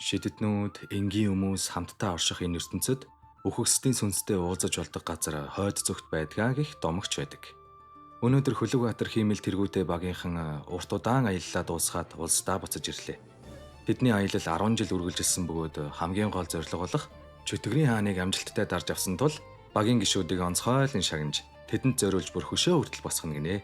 Шидэднүүд, энгийн хүмүүс хамтдаа орших энэ ертөнцид үхэгсдийн сүнстэй уулзаж болдог газар хойд зүгт байдгаа гэх домогч байдаг. Өнөөдөр Хөлөг-Баатар хиймэл тэргүүтэй багийнхан урт удаан аяллаа дуусгаад улсдаа буцаж ирлээ. Тэдний аялал 10 жил үргэлжилсэн бөгөөд хамгийн гол зорилго болох Чөтгөрийн хааныг амжилттай дарж авсан тул багийн гишүүдийг онцгойлон шагнаж тэдэнд зориулж бүр хөшөө хүртэл босгоно гинэ.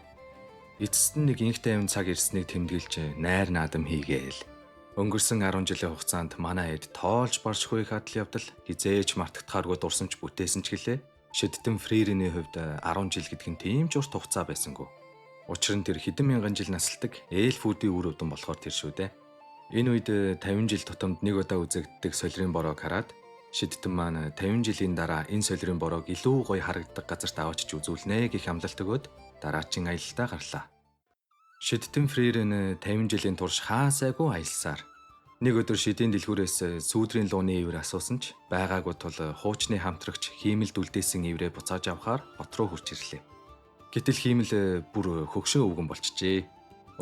Эцэст нь нэг инхтэй амин цаг ирснийг тэмдэглэж найр наадам хийгээл. Өнгөрсөн 10 жилийн хугацаанд манай эд тоолж баршгүй их адал явдал хизээж мартагдахааргүй дурсамж бүтээсэн ч гэлээ. Шидтэн Фририний хувьд 10 жил гэдэг нь тийм ч урт хугацаа байсангүй. Учир нь тэр хэдэн мянган жил насалдаг эльфүүдийн үр өдөн болохоор тэр шүү дээ. Энэ үед 50 жил тутамд нэг удаа үзэгддэг солирын бороог хараад Шидтэн маань 50 жилийн дараа энэ солирын бороог илүү гоё харагддаг газарт аваачиж үзүүлнэ гэх амлалт өгөөд дараачин аялалтаа гарлаа. Шидтэн Фрирен 50 жилийн турш хаасайгүй аялсаар нэг өдөр шидийн дэлгүүрээс сүүдрийн лууны ивэр асуусан ч байгаагүй тул хуучны хамтрагч хиймэлд үлдээсэн иврээ буцааж авахаар хот руу хурж ирлээ. Гэтэл хиймэл бүр хөгшөө өвгөн болчихжээ.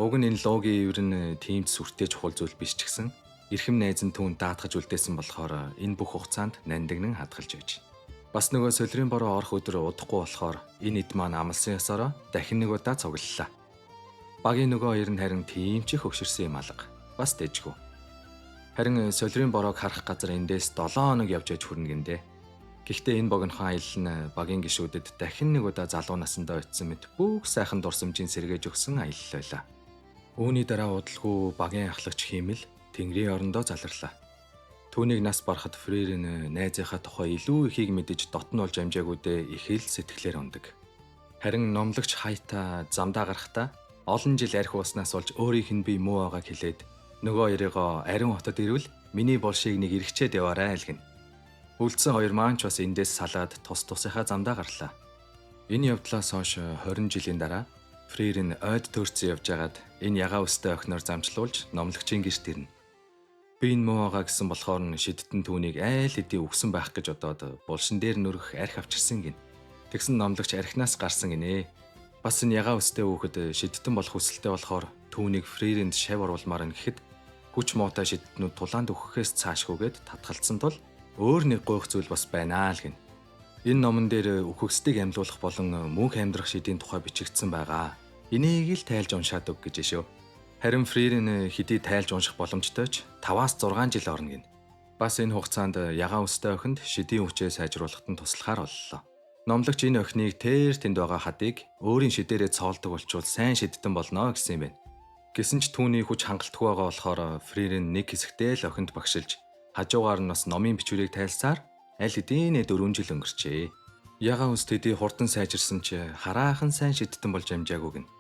Уг нь энэ луугийн ивэр нь тиймд сүртэй чухал зүйл биш ч гэсэн эрхэм найз нь түүнд даатгаж үлдээсэн болохоор энэ бүх хугацаанд нандинан хадгалж байж. Бас нөгөө солирын бороо орох өдөр удахгүй болохоор энэ эд маань амлсан ёсороо дахин нэг удаа цуглаллаа. Багийн нөгөө хоёр нь харин тийм ч их хөгшөрсөн юм алга. Бас дэжгүй. Харин солирын бороог харах газар эндээс 7 хоног явж аж хүрнэ гиндэ. Гэхдээ энэ богинохон аялал нь багийн гишүүдэд дахин нэг удаа залуу насандаа очисон мэт бүх сайхан дурсамжийн сэргээж өгсөн аялал байлаа. Үүний дараа удалгүй багийн ахлагч хиймэл Тэнгэрийн орондоо заларлаа. Түүнийг нас барахад Фрирен найзынхаа тухай илүү ихийг мэдэж дотн болж амжаагүйдээ их л сэтгэлээр ундаг. Харин номлогч хайтаа замдаа гарахдаа олон жил архи уснаас болж өөрийнх нь би муу байгааг хэлээд нөгөө хоёрыгоо ариун хотод ирвэл миний болшийг нэг эргчээд яваарай айлгэн. Үлдсэн хоёр маань ч бас эндээс салаад тус тусынхаа замдаа гарлаа. Энэ явдлаас хойш 20 жилийн дараа Фрирен ойд төрцөн явж агаад энэ ягаа өстэй охиноор замчлуулж номлогчийн гэрт ирнэ. Би энэ муу байгаа гэсэн болохоор нь Шидтэн түүнийг айл хэдий өгсөн байх гэж бодоод булшин дээр нүрэх архи авчирсан гин. Тэгсэн номлогч архинаас гарсан гинэ. Бас энэ ягаа өстэй хүүхэд Шидтэн болох хүсэлтэй болохоор түүнийг Фриренд шав оруулмаар нь гэхэд хүч муутай Шидтэнүүд тулаанд өгөхөөс цаашгүйгээд татгалцсан тул өөр нэг гойх зүйл бас байна л гин. Энэ номон дээр үхэгсдийг амьлуулах болон мөнх амьдрах шидийн тухай бичигдсэн байгаа. Энийг л тайлж уншаад өг гэж шүү. Харин Фрирен хэдий тайлж унших боломжтой ч 5-6 жил орно гин. Бас энэ хугацаанд ягаан өстэй охинд шидийн хүчээ сайжруулахад нь туслахаар боллоо. Номлогч энэ охиныг тэр тэнд байгаа хадыг өөрийн шидээрээ цоолдог болчвол сайн Шидтэн болно гэсэн юм байна. Гэсэн ч түүний хүч хангалтгүй байгаа болохоор Фрирен нэг хэсэгтээ л охинд багшилж хажуугаар нь бас номын бичвэрийг тайлсаар аль хэдийн 4 жил өнгөрчээ. Ягаан өс тэдий хурдан сайжирсан ч хараахан сайн Шидтэн болж амжаагүй гин.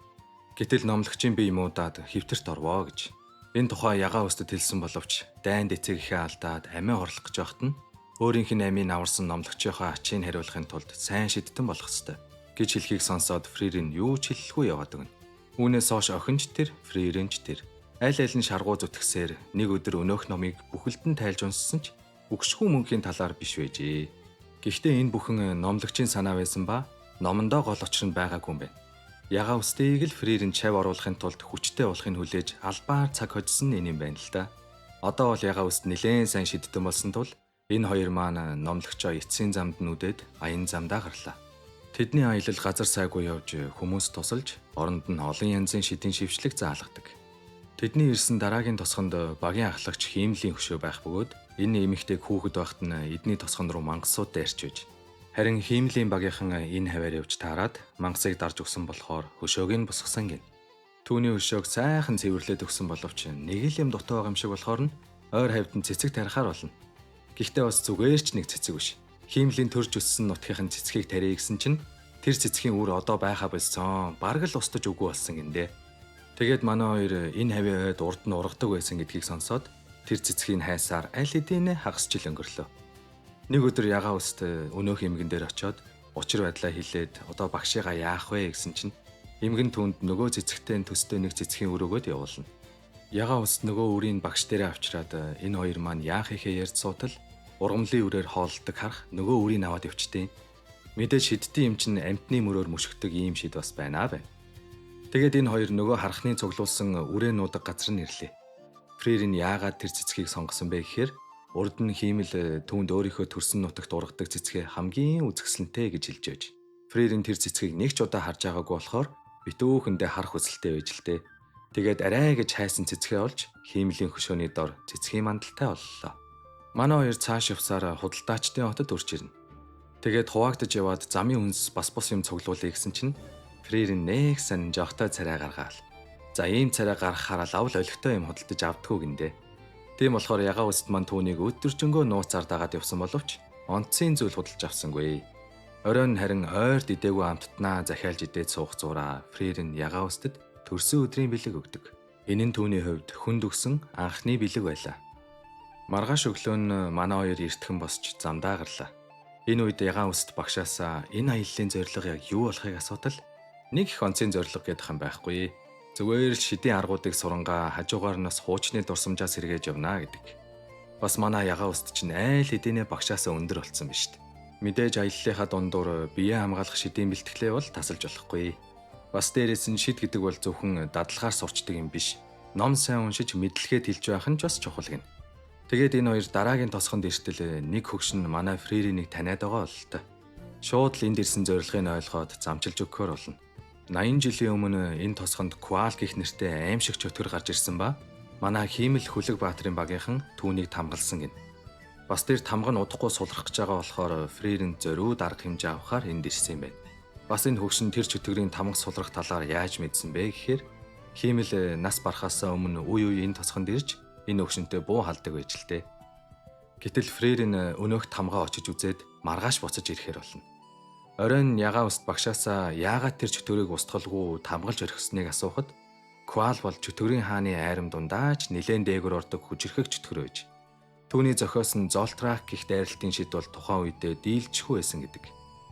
Гэтэл номлогчийн бие муудаад хэвтэрт орвоо гэж. Энэ тухай ягаан өсtöд хэлсэн боловч дайнд эцэгийнхээ алдаад амиа хорлох гэж байхад нь өөрийнх нь амийг аварсан номлогчийнхоо ачийг хариулахын тулд сайн Шидтэн болох ёстой гэж хэлхийг сонсоод Фрирен юу ч хэлэхгүй яваад өгнө. Үүнээс хойш охинч тэр, Фриренч тэр аль аль нь шаргуу зүтгсээр нэг өдөр өнөөх номыг бүхэлд нь тайлж унссан ч үгшгүй мөнхийн талаар биш байжээ. Гэхдээ энэ бүхэн номлогчийн санаа байсан ба номондоо гол учир нь байгаагүй юм байна. Ягаан өстэйг л Фрирен чав оруулахын тулд хүчтэй болохыг хүлээж албаар цаг хоцсон энэ юм байна л да. Одоо бол ягаан өст нэлээд сайн Шидтэн болсон тул энэ хоёр маань номлогчоо эцсийн замд нүдээд аян замдаа гарлаа. Тэдний аялал газар сайгүй явж хүмүүс тусалж оронд нь олон янзын шидийн шивчлэг заалгадаг. Тэдний ирсэн дараагийн тосгонд багийн ахлагч хиймлийн хөшөө байх бөгөөд энэ эмэгтэйг хүүхэд байхад нь эдний тосгон руу мангасууд дайрч байж. Харин хиймлийн багийнхан энэ хаваар явж таарад мангасыг дарж өгсөн болохоор хөшөөг нь босгосон гин. Түүний хөшөөг сайхан цэвэрлээд өгсөн боловч нэг л юм дутуу байгаа юм шиг болохоор нь ойр хавьд нь цэцэг тарихаар болно. Гэхдээ бас зүгээр ч нэг цэцэг биш. Хиймлийн төрж өссөн нутгийнхын цэцгийг тарья гэсэн чинь тэр цэцгийн үр одоо байха болсон. Бараг л устж үгүй болсон гиндэ. Тэгээд манай хоёр энэ хавийн ойд урд нь ургадаг байсан гэдгийг сонсоод тэр цэцгийг хайсаар аль хэдийн хагас жил өнгөрлөө. Нэг өдөр ягаан өст өнөөх эмгэн дээр очиод учир байдлаа хэлээд одоо багшигаа яах вэ гэсэн чинь эмгэн түнд нөгөө цэцэгтэй төстэй нэг цэцгийн өрөөгөөд явуулна. Ягаан өст нөгөө үрийн багш дээрээ авчираад энэ хоёр маань яах ихээ ярьж суутал ургамлын үрээр хооллдог харах нөгөө үрийг аваад явчтیں۔ Мэдээж шидтийн юм чинь амтны мөрөөр мөшгдөг ийм шид бас байна. Тэгээд энэ хоёр нөгөө харахны цуглуулсан үрээ нуудаг газар нь ирлээ. Фририн яагаад тэр цэцгийг сонгосон бэ гэхээр урд нь хиймэл түүнд өөрийнхөө төрсөн нутагт ургадаг цэцгээ хамгийн үзэсгэлэнтэй гэж хэлж байж. Фририн тэр цэцгийг нэг ч удаа харж байгаагүй болохоор битүүхэндээ харах хүсэлтэй байж л дээ. Тэгээд арай гэж хайсан цэцгээ олж хиймлийн хөшөөний дор цэцгийн мандалтай боллоо. Манай хоёр цааш явсаар худалдаачдын хотод үрж ирнэ. Тэгээд хуваагдаж яваад замын хүнс бас бус юм цуглуулъя гэсэн чинь Фририн нэг сан жогтой царай гаргаал. За ийм царай гаргахаар л авл олигтой юм худалдаж авдггүй гиндэ. Тийм болохоор ягаан үст маань түүнийг өдөржингөө нууцаар дагаад явсан боловч онцгийн зүйл худалж авсангүй. Оройн харин ойрд идээгүй амттнаа захиалж идээд суух зураа Фририн ягаан үстэд төрсөн өдрийн бэлэг өгдөг. Энэ нь түүний хувьд хүнд өгсөн анхны бэлэг байлаа. Маргааш өглөө нь манай хоёр эртхэн босч замдаа гарлаа. Энэ үед ягаан үст багшаасаа энэ аяллаа зорилго яг юу болохыг асуудал нэг их онцгийн зорилго гэдэг юм байхгүй. Зүгээр л шидийн аргуудыг сурангаа хажуугаар нас хуучны дурсамжаас сэргээж явна гэдэг. Бас манай ягаан үст чинь айл хэдийнэ багшаасаа өндөр болсон биз дээ. Мэдээж аяллахаа дундуур биеэ хамгаалах шидийн бэлтгэлээ бол тасалж болохгүй. Бас дээрээс нь шид гэдэг бол зөвхөн дадлагаар сурчдаг юм биш. Ном сайн уншиж мэдлэгээ тэлж байх нь ч бас чухал гэнэ. Тэгээд энэ хоёр дараагийн тосгонд иртэл нэг хөгшин манай Фриринийг таниад байгаа бол та. Шууд л энд ирсэн зорилгыг ойлгоод замчилж өгөхөр болно. 80 жилийн өмнө энэ тосгонд Куал гэх нэртэй аимшиг чөтгөр гарч ирсэн ба манай хиймэл Хүлэг Баатрын багийнхан түүнийг тамгалсан гин. Бас тэр тамга нь удахгүй сулрах гэж байгаа болохоор Фририн зориуд арга хэмжээ авахаар энд ирсэн юм байна. Бас энэ хөгшин тэр чөтгөрийн тамга сулрах талаар яаж мэдсэн бэ гэхээр хиймэл нас барахаас өмнө үе үе энэ тосгонд ирж энэ хөгшөнтэй буу халдаг байж л дээ. Гэтэл Фририн өнөөх тамгаа очиж үзээд маргааш буцаж ирэхээр болно. Оройн ягаан үст багшаасаа яагаад тэр чөтгөрийг устгалгүй тамгалж орхисныг асуухад Куал бол чөтгөрийн хааны айрам дундаач нилээн дээгүр ордог хүчрхэг чөтгөр байж. Түүний зохиосон Золтрак гэх дайралтын шид бол тухайн үедээ дийлжгүй байсан гэдэг.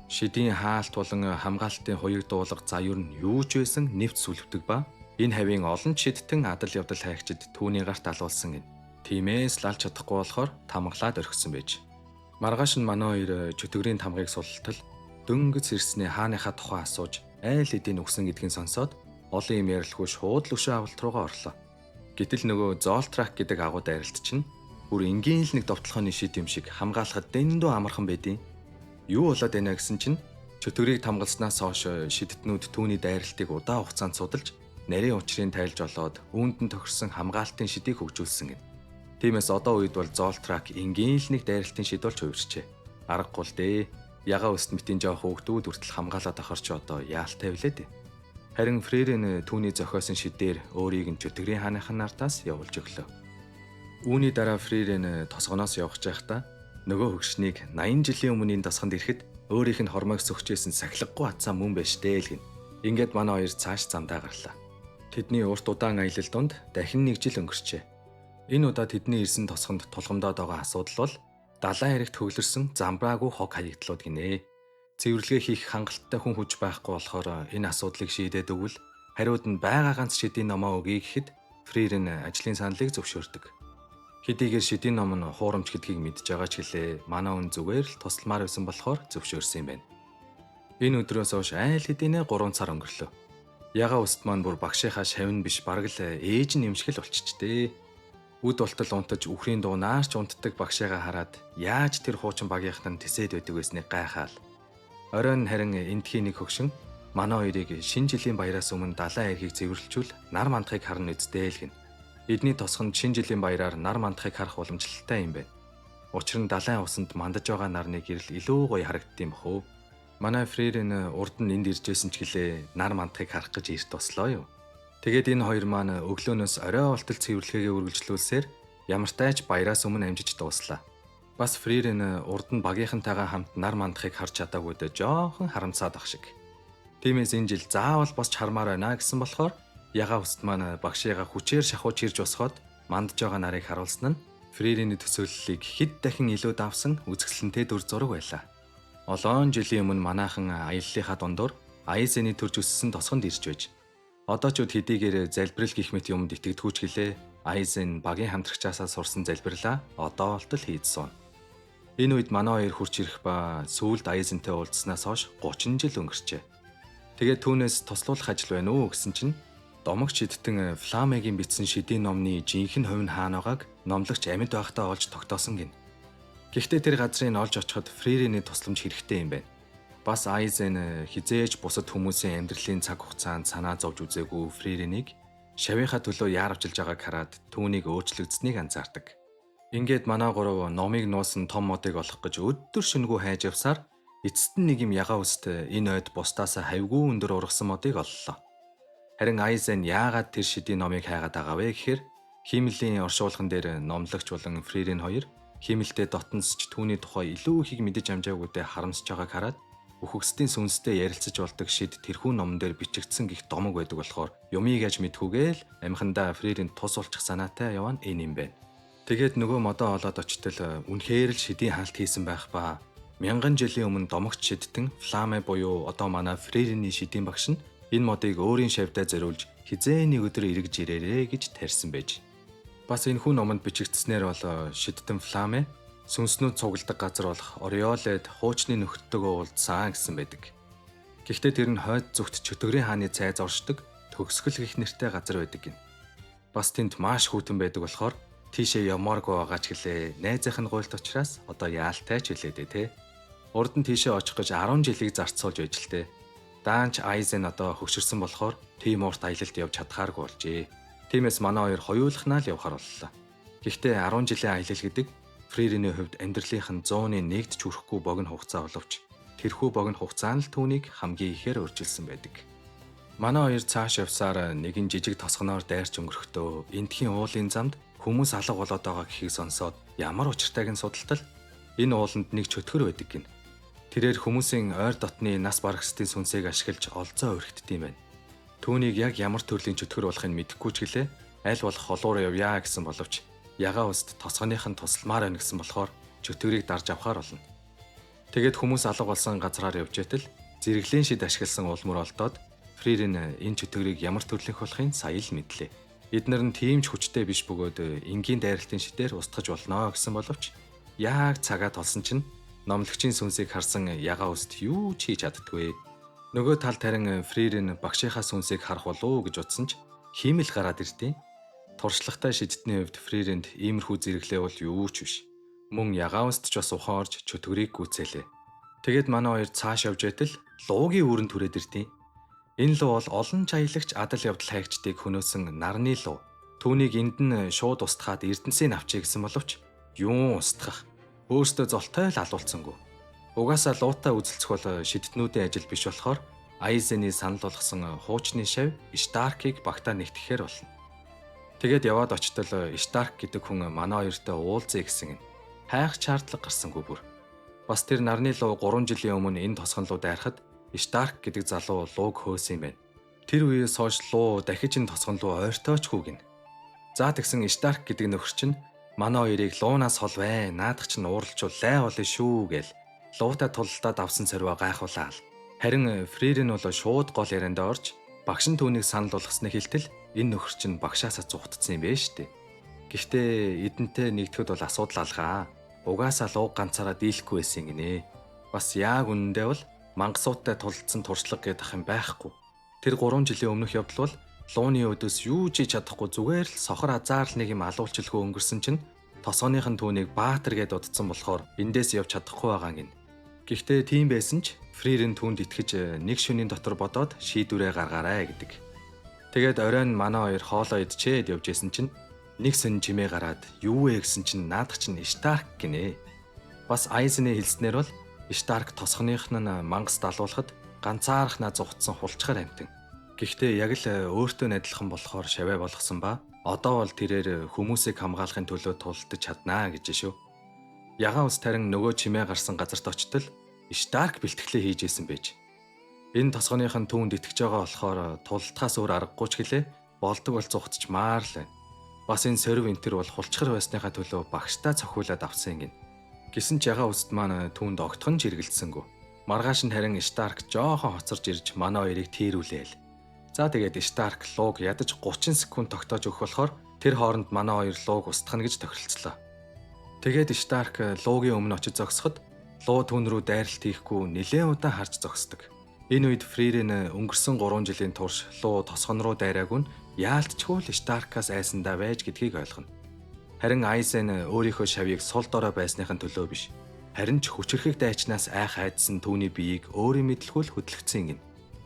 Шидийн хаалт болон хамгаалтын хуйг дуулга заюр нь юу ч байсан нэвт сүлвдэг ба энэ хавийн олон шидтэн адал явдал хайгчид түүний гарт алуулсан гин. Тиймээс л алж чадахгүй болохоор тамгалаад орхисон байж. Маргааш нь манай хоёр чөтгөрийн тамгыг султал дөнгөж ирснээ хааныхаа тухай асууж айл хэдийн үгсэн гэдгийг сонсоод олон юм ярилгүй шууд л өшөө авалт руугаа орлоо. Гэтэл нөгөө Золтрак гэдэг агуу дайралт чинь бүр энгийн л нэг довтлохооны шид юм шиг хамгаалахад дэндүү амархан байдیں۔ Юу болоод байна гэсэн чинь чөтгөрийг тамгалснаас хойш шидтнүүд түүний дайралтыг удаан хугацаанд судалж нарийн учрыг тайлж олоод үүнд нь тохирсон хамгаалтын шидийг хөгжүүлсэн гин. Тиймээс одоо үед бол Золтрак энгийн л нэг дайралтын шид болж хувирчээ. Аргагүй л дээ. Ягаан үст мэтийн жоох хөвгдүүд хүртэл хамгаалаад ахарч одоо яалтай билээ дээ. Харин Фририн түүний зохиосон шидээр өөрийг нь чөтгөрийн хааныхын нартаас явуулж өглөө. Үүний дараа Фририн тосгоноос явж байхдаа нөгөө хөгшнийг 80 жилийн өмнө энэ тосгонд ирэхэд өөрийнх нь хормойг сөхчээсэн сахилгагүй атсан мөн байж дээ л гин. Ингээд манай хоёр цааш замдаа гарлаа. Тэдний урт удаан аялал донд дахин 1 жил өнгөрчээ. Энэ удаа тэдний ирсэн тосгонд тулгамдаад байгаа асуудал бол далайн хэрэгт хөглөрсөн замбраагүй хог хаягдлууд гинэ. Цэвэрлэгээ хийх хангалттай хүн хүч байхгүй болохоор энэ асуудлыг шийдээд өгвөл хариуд нь байгаа ганц шидийн номоо өгье гэхэд Фририн ажлын саналыг зөвшөөрдөг. Хэдийгээр шидийн ном нь хуурамч гэдгийг мэдж байгаа ч гэлээ манай хүн зүгээр л тусламаар байсан болохоор зөвшөөрсөн юм байна. Энэ өдрөөс хойш айл хэдийнэ 3 сар өнгөрлөө. Ягаан үст маань бүр багшийнхаа шавн биш бараг л ээж нь эмшгэл болчихжээ. Үд болтол унтаж үхрийн дуу наарч унтдаг багшаагаа хараад яаж тэр хуучин багийнхан нь тэсэд байдаг байсныг гайхаал. Оройн харин эндхийн нэг хөгшин манай хоёрыг шинэ жилийн баяраас өмнө далайн эрхийг цэвэрлжүүл нар мандахыг харна үсттэй л гин. Эдний тосгонд шинэ жилийн баяраар нар мандахыг харах уламжлалтай юм байна. Учир нь далайн усанд мандаж байгаа нарны гэрэл илүү гоё харагддсан бохоо. Манай Фририн урд нь энд иржсэн ч гэлээ нар мандахыг харах гэж эрт бослоо юу. Тэгээд энэ хоёр маань өглөөнөөс орой олтол цэвэрлэгээ үргэлжлүүлсээр ямартайч баяраас өмнө амжиж дууслаа. Бас Фририн урд нь багийнхантайгаа хамт нар мандахыг харж чадаагүй дэ жоохон харамсаад ах шиг. Тиймээс энэ жил заавал босч хармаар байна гэсэн болохоор ягаан үст маань багшигаа хүчээр шахууч ирж босгоод мандж байгаа нарыг харуулсан нь Фририйн төсөөллийг хэд дахин илүү давсан үзэсгэлэнтэй дүр зураг байлаа. Олон жилийн өмнө манайхан аяллахаа дундуур Айзений төрж өссөн тосгонд ирж байж. Одоо ч хэдийгээр залбирал гих мэт юмд итгэдэггүйч гэлээ Айзен багийн хамтрагчаасаа сурсан залбирлаа одоо болтол хийдсэн. Энэ үед манай хоёр хурч ирэх ба сүүлд Айзентэй уулзснаас хойш 30 жил өнгөрчээ. Тэгээд түүнээс тослуулах ажил байна уу гэсэн чинь Домогч эдтэн Фламегийн бичсэн шидийн номны жинхэнэ хувь нь хаана байгааг номлогч амьд байхдаа олж тогтоосон гин. Гэхдээ тэр газрыг олж очиход Фрирений тусламж хэрэгтэй юм байна. Бас Айзен хизээж бусад хүмүүсийн амьдралын цаг хугацаанд санаа зовж үзээгүй Фриренийг шавийнхаа төлөө яарвчилж байгааг хараад түүнийг өөрчлөгдсөнийг анзаардаг. Ингээд манай гурав номыг нуусан том модыг олох гэж өдөр шөнөгүй хайж явсаар эцэст нь нэг юм ягаа үст энэ ойд бусдаасаа хавьгүй өндөр ургасан модыг оллоо. Харин Айзен яагаад тэр шидийн номыг хайгаад байгаа вэ гэхээр химэлийн оршуулган дээр номлогч болон Фрирен хоёр химэлтэд дотносч түүний тухай илүү ихийг мэдэж амжаагүйдээ харамсаж байгааг хараад үхэгсдийн сүнстэй ярилцаж болдог шид тэрхүү номон дээр бичигдсэн гих домог байдаг болохоор юмыг аж мэдхүүгээл амхандаа Фрирен тус улчих санаатай яваа энэ юм байна. Тэгээд нөгөө модоо олоод очтол үнэхээр л шидийн хаалт хийсэн байх ба мянган жилийн өмнө домогч шидтэн Фламе буюу одоо манай Фрирений шидийн багш нь энэ модыг өөрийн шавьдаа зориулж хизээний өдөр эргэж ирээрээ гэж тарьсан байж. Бас энэ хүн номонд бичигдснээр бол шидтэн Фламе сүнснүүд цугладаг газар болох Ореолед хуучны нөхөдтэйгөө уулзсан гэсэн байдаг. Гэхдээ тэр нь хойд зүгт Чөтгөрийн хааны цайз оршдог төгсгөл гэх нэртэй газар байдаг гин. Бас тэнд маш хүйтэн байдаг болохоор тийшээ ямааргүй байгаа ч гэлээ найзынх нь гуйлт учраас одоо яалтай ч хэлээдээ те. Урд нь тийшээ очих гэж 10 жилийг зарцуулж байж л те. Даанч Айзен одоо хөгшөрсөн болохоор тийм урт аялалд явж чадхааргүй болжээ. Тиймээс манай хоёр хоёулахнаа л явахар боллоо. Гэхдээ 10 жилийн аялал гэдэг Фрирений хувьд амьдралынх нь 100-д ч хүрэхгүй богино хугацаа боловч тэрхүү богино хугацаа нь л түүнийг хамгийн ихээр өөрчилсөн байдаг. Манай хоёр цааш явсаар нэгэн жижиг тосгоноор дайрч өнгөрөхдөө эндхийн уулын замд хүмүүс алга болоод байгаа гэхийг сонсоод ямар учиртайг нь судалтал энэ ууланд нэг чөтгөр байдаг гин. Тэрээр хүмүүсийн ойр дотны нас барагчдын сүнсийг ашиглаж олзоо өргөддөг юм байна. Түүнийг яг ямар төрлийн чөтгөр болохыг мэдэхгүй ч гэлээ аль болох холуур явъя гэсэн боловч ягаа уст тосгоных нь тусламаар байна гэсэн болохоор чөтгөрийг дарж авахар болно. Тэгээд хүмүүс алга болсон газраар явж байтал зэрэглээн шид ашигласан улмөр олдоод Фрирен энэ чөтгөрийг ямар төрлөх болохыг сая л мэдлээ. Эднэр нь тийм ч хүчтэй биш бөгөөд энгийн дайралтын шидээр устгаж болно гэсэн боловч яг цагаа толсон чинь номлогчийн сүнсийг харсан ягаа уст юу ч хийж чаддгүй. Нөгөө талд харин Фрирен багшийнхаа сүнсийг харах болов уу гэж утсан ч хиймэл гараад ирдیں۔ Туршлагатай шидтний хувьд Фриренд иймэрхүү зэрэглээ бол юу ч биш. Мөн ягаа уст ч бас ухаан орж чөтгөрийг гүйцээлээ. Тэгэд манай хоёр цааш явж байтал луугийн үүрэнд түрээд ирдیں۔ Энэ луу бол олон ч аялагч адал явдал хайгчдыг хөнөөсөн нарны луу. Түүнийг энд нь шууд устгаад Эрдэнсийг авчиг гэсэн боловч юун устгах өөртөө золтой л алуулцсангүй. Угаасаа луутай үзэлцэх бол шидтнүүдийн ажил биш болохоор Айзений санал болгосон хуучны шав Иштаркийг багтаа нэгтгэхээр болно. Тэгээд яваад очтол Иштарк гэдэг хүн манай хоёртой уулзъя гэсэн юм. Хайх шаардлага гарсангүй бүр. Бас тэр нарны луу 3 жилийн өмнө энэ тосгон луу дайрахад Иштарк гэдэг залуу лууг хөөсөн юм байна. Тэр үеэс хойш луу дахиж энэ тосгон луу ойртоочгүй гин. За тэгсэн Иштарк гэдэг нөхөр чинь манай хоёрыг луунаас хол бай, наадах чинь ууралчул лай болно шүү гээл луутай тулалдаад авсан сорвоо гайхуулаа. Харин Фрирен бол шууд гол ярианд орж багш нь түүнийг санал болгосныг хэлтэл энэ нөхөр чинь багшаасаа зүхтцсан юм бэ штэ. Гэхдээ эдэнтэй нэгдэхэд бол асуудал алгаа. Угаасаа лууг ганцаараа дийлэхгүй байсан гинэ. Бас яг үнэндээ бол мангасуудтай тулалдсан туршлага гэдэг юм байхгүй. Тэр 3 жилийн өмнөх явдал бол лууны өдөөс юу ч хийж чадахгүй зүгээр л сохор азаар л нэг юм алуулчлгүй өнгөрсөн чинь тосгоных нь түүнийг баатар гэд удцсан болохоор эндээс явж чадахгүй байгаа гин. Гэхдээ тийм байсан ч Фрирен түүнд итгэж нэг шөнийн дотор бодоод шийдвэрээ гаргаарай гэдэг. Тэгээд оройн манай хоёр хоолоо идчихэд явж исэн чинь нэг сон чимээ гараад юу вэ гэсэн чинь наадах чинь Иштарк гинэ. Бас Айзений хэлснээр бол Иштарк тосгоных нь мангас далуулахад ганцаархнаа зүхтсан хулчгаар амтэн. Гэхдээ яг л өөртөө адилхан болохоор шаваа болгосон ба одоо бол тэрээр хүмүүсийг хамгаалахын төлөө тулдаж чаднаа гэж шүү. Ягаан ус тарин нөгөө чимээ гарсан газарт очтол Иштарк бэлтгэлээ хийж исэн байж. Энэ тосгоных нь түүнд итгэж байгаа болохоор тулдахаас өөр аргагүй ч гэлээ болдог бол зүхтчмаар л байна. Бас энэ сорив энтер бол хулчгар байсныхаа төлөө багштай цохиулаад авсан юм. Гэсэн ч ягаан уст маань түүнд огтхон ч эргэлдсэнгүү. Маргааш нь харин Иштарк жоохон хоцорж ирж манай хоёрыг тээрүүлээл. За тэгээд Иштарк лууг ядаж 30 секунд тогтоож өгөх болохоор тэр хооронд манай хоёр лууг устгах гэж тохиролцлоо. Тэгээд Иштарк луугийн өмнө очиж зогсоход луу түүн рүү дайралт хийхгүй нэлээд удаан харж зогсдог. Энэ үед Фрирен өнгөрсөн 3 жилийн турш луу тосгон руу дайраагүй нь яалтчгүй л Старкаас айсандаа байж гэдгийг ойлгоно. Харин Айзен өөрийнхөө шавьыг сул дорой байсныхын төлөө биш. Харин ч хүчрхэг дайчнаас айх айдсан түүний биеийг өөрийн мэдлгүй хөдлөгдсөн гин.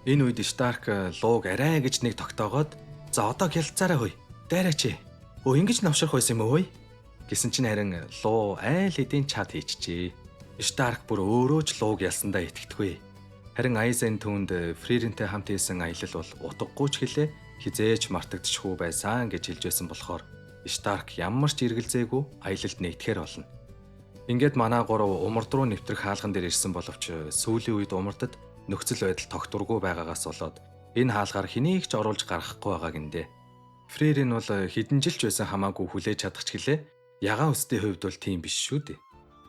Энэ үед Старк лууг арай гэж нэг тогтоогоод "За одоо гялцаараа хөөе. Дайраач. Ингэж навшрах байсан юм уу?" гэсэн чинь харин луу айл хэдийн чад хийчихжээ. Старк бүр өөрөө ч лууг ялсандаа итгэдэггүй. Харин Айзен түүнд Фрирентэй хамт хийсэн аялал бол утгагүй ч гэлээ хизээж мартагдчихгүй байсан гэж хэлж байсан болохоор Старк ямар ч эргэлзээгүй аялалд нэгдэхэр болно. Ингээд манай гурав умард руу нэвтрэх хаалган дээр ирсэн боловч сүүлийн үед умардад нөхцөл байдал тогтургүй байгаагаас болоод энэ хаалгаар хэнийг ч оруулж гаргахгүй байгаа гиндэ. Фрирен бол хэдэн жилч байсан хамаагүй хүлээж чадах ч гэлээ ягаан өстэй хувьд бол тийм биш шүү дээ.